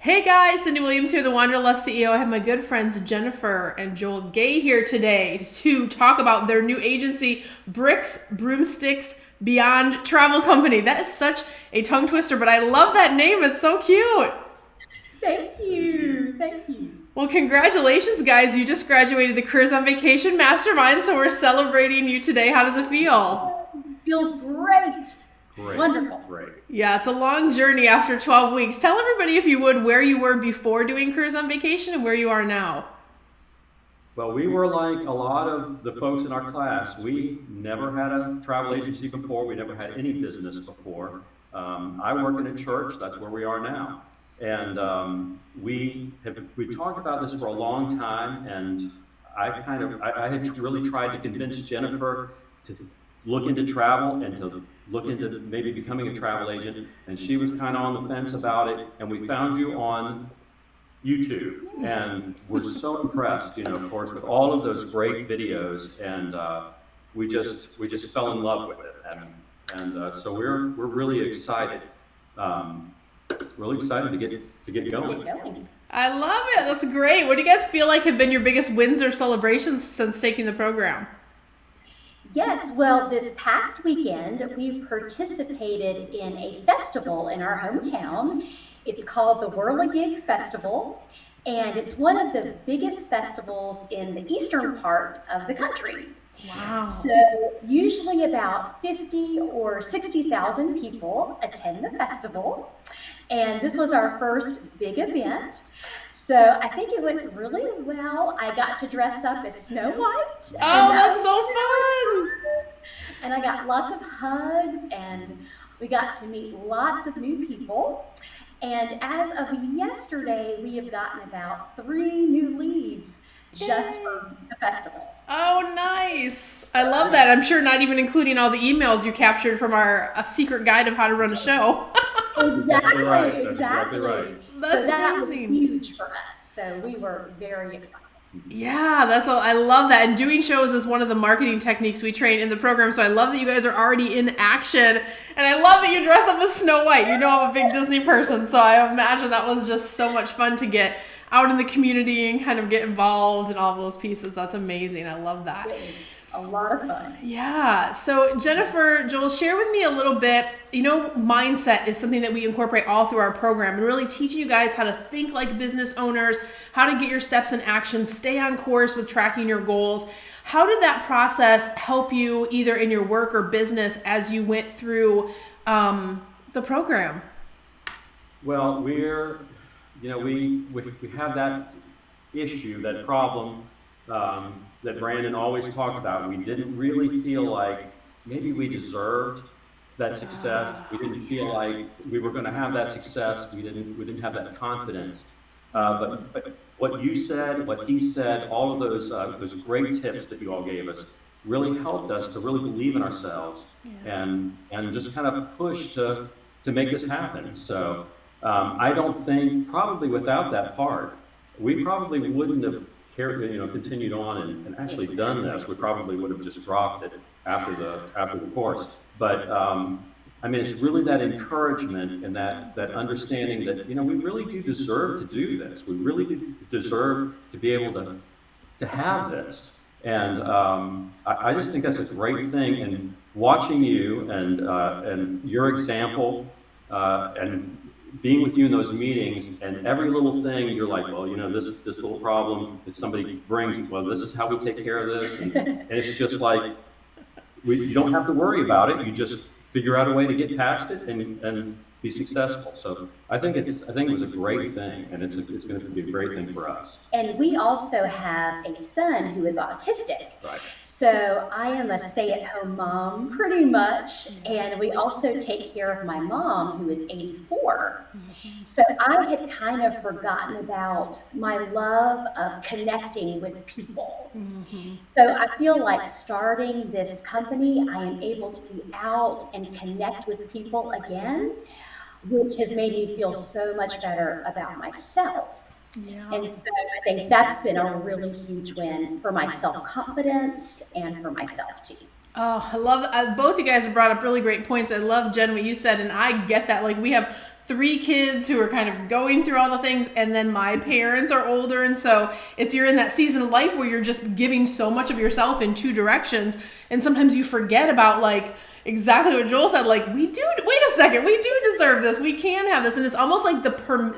Hey guys, Cyndi Williams here, the Wanderlust CEO. I have my good friends Jennifer and Joel Gay here today to talk about their new agency, Bricks Broomsticks Beyond Travel Company. That is such a tongue twister, but I love that name. It's so cute. Thank you. Thank you. Well, congratulations, guys. You just graduated the Careers on Vacation Mastermind, so we're celebrating you today. How does it feel? Feels great. Great. Wonderful. Great. Yeah, it's a long journey after 12 weeks. Tell everybody, if you would, where you were before doing Careers on Vacation and where you are now. Well, we were like a lot of the folks in our class. We never had a travel agency before. We never had any business before. I work in a church. That's where we are now. And we talked about this for a long time. And I had really tried to convince Jennifer to look into travel and to look into maybe becoming a travel agent. And she was kind of on the fence about it. And we found you on YouTube, and we're so impressed, of course, with all of those great videos, and we just fell in love with it, and so we're really excited, to get going. I love it. That's great. What do you guys feel like have been your biggest wins or celebrations since taking the program? Yes, well, this past weekend, we participated in a festival in our hometown. It's called the Whirligig Festival, and it's one of the biggest festivals in the eastern part of the country. Wow. So usually about 50 or 60,000 people attend the festival, and this was our first big event. So I think it went really well. I got to dress up as Snow White. Oh, that's so fun. And I got lots of hugs, and we got to meet lots of new people. And as of yesterday, we have gotten about 3 new leads just from the festival. Oh, nice. I love that. I'm sure not even including all the emails you captured from our secret guide of how to run a show. Exactly, Right. That's exactly. exactly right. That's so that amazing. was huge for us. So we were very excited. Yeah, I love that. And doing shows is one of the marketing techniques we train in the program. So I love that you guys are already in action. And I love that you dress up as Snow White. You know, I'm a big Disney person. So I imagine that was just so much fun to get out in the community and kind of get involved in all those pieces. That's amazing. I love that. It was a lot of fun. Yeah. So Jennifer, Joel, share with me a little bit. Mindset is something that we incorporate all through our program and really teaching you guys how to think like business owners, how to get your steps in action, stay on course with tracking your goals. How did that process help you either in your work or business as you went through the program? Well, we have that issue, that problem that Brandon always talked about. We didn't really feel like maybe we deserved that success. We didn't feel like we were going to have that success. We didn't have that confidence. But what you said, what he said, all of those great tips that you all gave us really helped us to really believe in ourselves and just kind of push to make this happen. So I don't think, probably without that part, we probably wouldn't have continued on and actually done this. We probably would have just dropped it after the course. But it's really that encouragement and that understanding that we really do deserve to do this. We really do deserve to be able to have this. And I just think that's a great thing. And watching you and your example and being with you in those meetings, and every little thing you're like, well, this little problem that somebody brings, well, this is how we take care of this, and it's just like you don't have to worry about it. You just figure out a way to get past it and be successful. So I think it was a great thing, and it's going to be a great thing for us. And we also have a son who is autistic. Right. So I am a stay-at-home mom pretty much, and we also take care of my mom who is 84. So I had kind of forgotten about my love of connecting with people. So I feel like starting this company, I am able to be out and connect with people again, which has made me feel so much better about myself. Yeah. And so I think that's been a really huge win for my self-confidence and for myself too. Oh, I love both you guys have brought up really great points. I love, Jen, what you said, and I get that. Like, we have 3 kids who are kind of going through all the things, and then my parents are older, and so you're in that season of life where you're just giving so much of yourself in 2 directions, and sometimes you forget about like exactly what Joel said, like wait a second, we do deserve this, we can have this. And it's almost like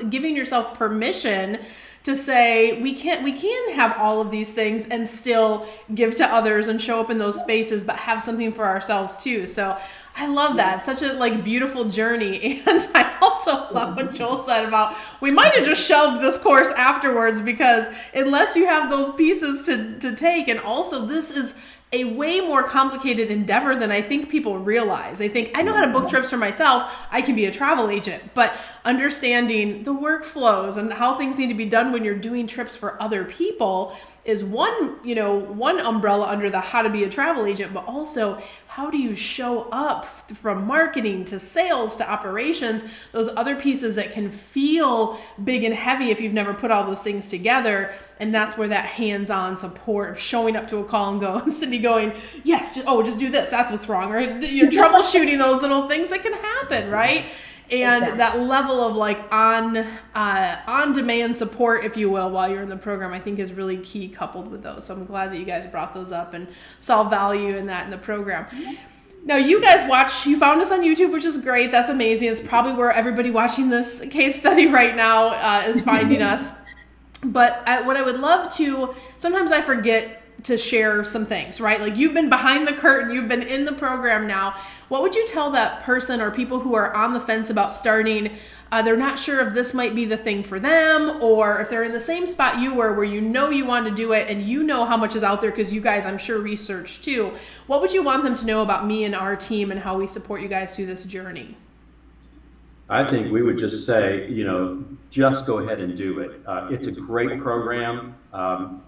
giving yourself permission to say we can have all of these things and still give to others and show up in those spaces, but have something for ourselves too. So I love that. It's such a like beautiful journey. And I also love what Joel said about we might have just shelved this course afterwards, because unless you have those pieces to take, and also this is a way more complicated endeavor than I think people realize. I think I know how to book trips for myself. I can be a travel agent, but understanding the workflows and how things need to be done when you're doing trips for other people is one umbrella under the how to be a travel agent, but also how do you show up from marketing to sales to operations, those other pieces that can feel big and heavy if you've never put all those things together. And that's where that hands-on support of showing up to a call and Cyndi going, yes, just do this, that's what's wrong, or you're troubleshooting those little things that can happen, right? And exactly. That level of like on demand support, if you will, while you're in the program, I think is really key coupled with those. So I'm glad that you guys brought those up and saw value in that in the program. Now you guys you found us on YouTube, which is great. That's amazing. It's probably where everybody watching this case study right now is finding us. But what I would love to, sometimes I forget to share some things, right? Like you've been behind the curtain, you've been in the program now. What would you tell that person or people who are on the fence about starting? They're not sure if this might be the thing for them, or if they're in the same spot you were where you know you want to do it and you know how much is out there because you guys, I'm sure, research too. What would you want them to know about me and our team and how we support you guys through this journey? I think we would just say, just go ahead and do it. It's a great program.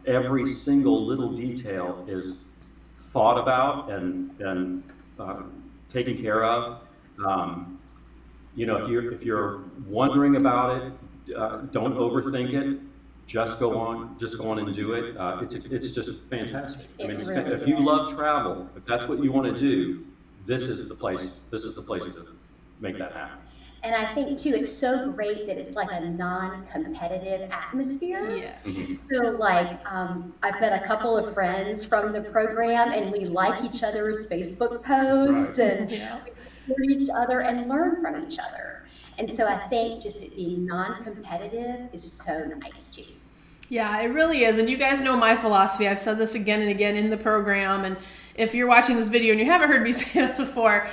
Every single little detail is thought about and taken care of. If you're wondering about it, don't overthink it. Just go on and do it. It's just fantastic. I mean, if you love travel, if that's what you want to do, this is the place. This is the place to make that happen. And I think too, it's so great that it's like a non-competitive atmosphere. Yes. So like, I've met a couple of friends from the program, and we like each other's Facebook posts, and we support each other and learn from each other. And so I think just it being non-competitive is so nice too. Yeah, it really is. And you guys know my philosophy. I've said this again and again in the program. And if you're watching this video and you haven't heard me say this before,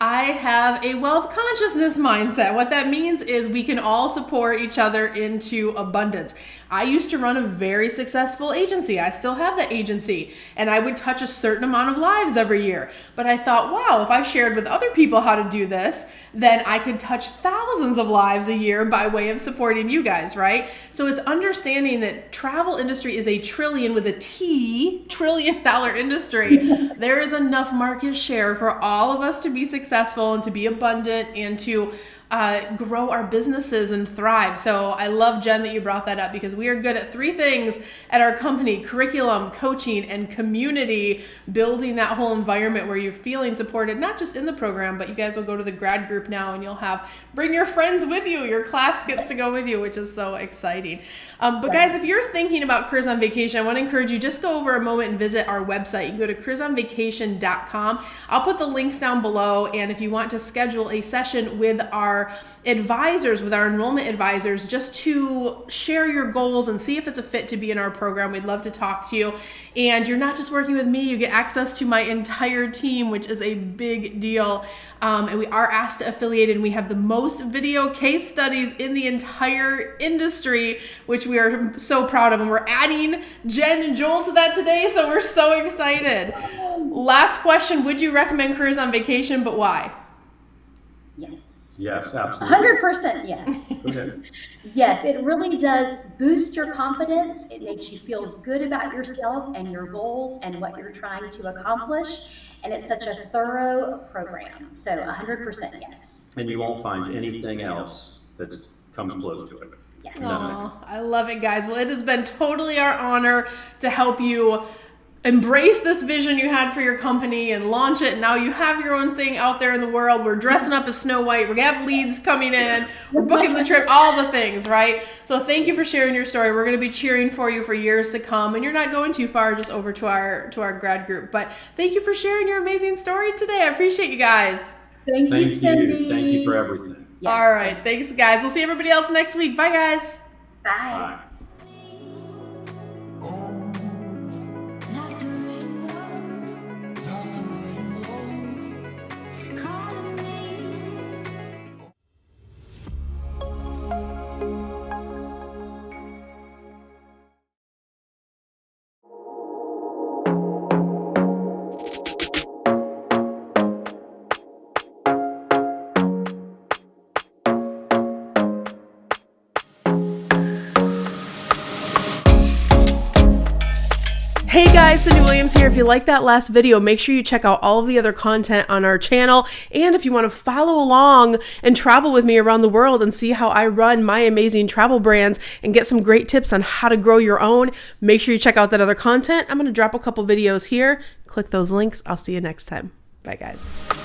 I have a wealth consciousness mindset. What that means is we can all support each other into abundance. I used to run a very successful agency. I still have the agency, and I would touch a certain amount of lives every year. But I thought, wow, if I shared with other people how to do this, then I could touch thousands of lives a year by way of supporting you guys, right? So it's understanding that travel industry is a trillion with a T, $1 trillion industry. There is enough market share for all of us to be successful and to be abundant and to grow our businesses and thrive. So I love, Jen, that you brought that up, because we are good at 3 things at our company: curriculum, coaching, and community, building that whole environment where you're feeling supported, not just in the program, but you guys will go to the grad group now and you'll bring your friends with you. Your class gets to go with you, which is so exciting. But guys, if you're thinking about Careers on Vacation, I want to encourage you, just go over a moment and visit our website. You can go to careersonvacation.com. I'll put the links down below. And if you want to schedule a session with our advisors, with our enrollment advisors, just to share your goals and see if it's a fit to be in our program, we'd love to talk to you. And you're not just working with me, you get access to my entire team, which is a big deal. And we are asked to affiliate, and we have the most video case studies in the entire industry, which we are so proud of. And we're adding Jen and Joel to that today, so we're so excited. Last question: would you recommend Careers on Vacation, but why? Yes. Yes, absolutely. 100% yes. Okay. Yes, it really does boost your confidence. It makes you feel good about yourself and your goals and what you're trying to accomplish. And it's such a thorough program. So 100% yes. And you won't find anything else that comes close to it. Yes. Oh, I love it, guys. Well, it has been totally our honor to help you embrace this vision you had for your company and launch it. And now you have your own thing out there in the world. We're dressing up as Snow White. We're gonna have leads coming in. We're booking the trip, all the things, right? So thank you for sharing your story. We're gonna be cheering for you for years to come. And you're not going too far, just over to our grad group. But thank you for sharing your amazing story today. I appreciate you guys. Thank you, Cyndi. Thank you for everything. Yes. All right, thanks guys. We'll see everybody else next week. Bye guys. Bye. Bye. Hey guys, Cyndi Williams here. If you like that last video, make sure you check out all of the other content on our channel. And if you want to follow along and travel with me around the world and see how I run my amazing travel brands and get some great tips on how to grow your own, make sure you check out that other content. I'm going to drop a couple videos here. Click those links. I'll see you next time. Bye guys.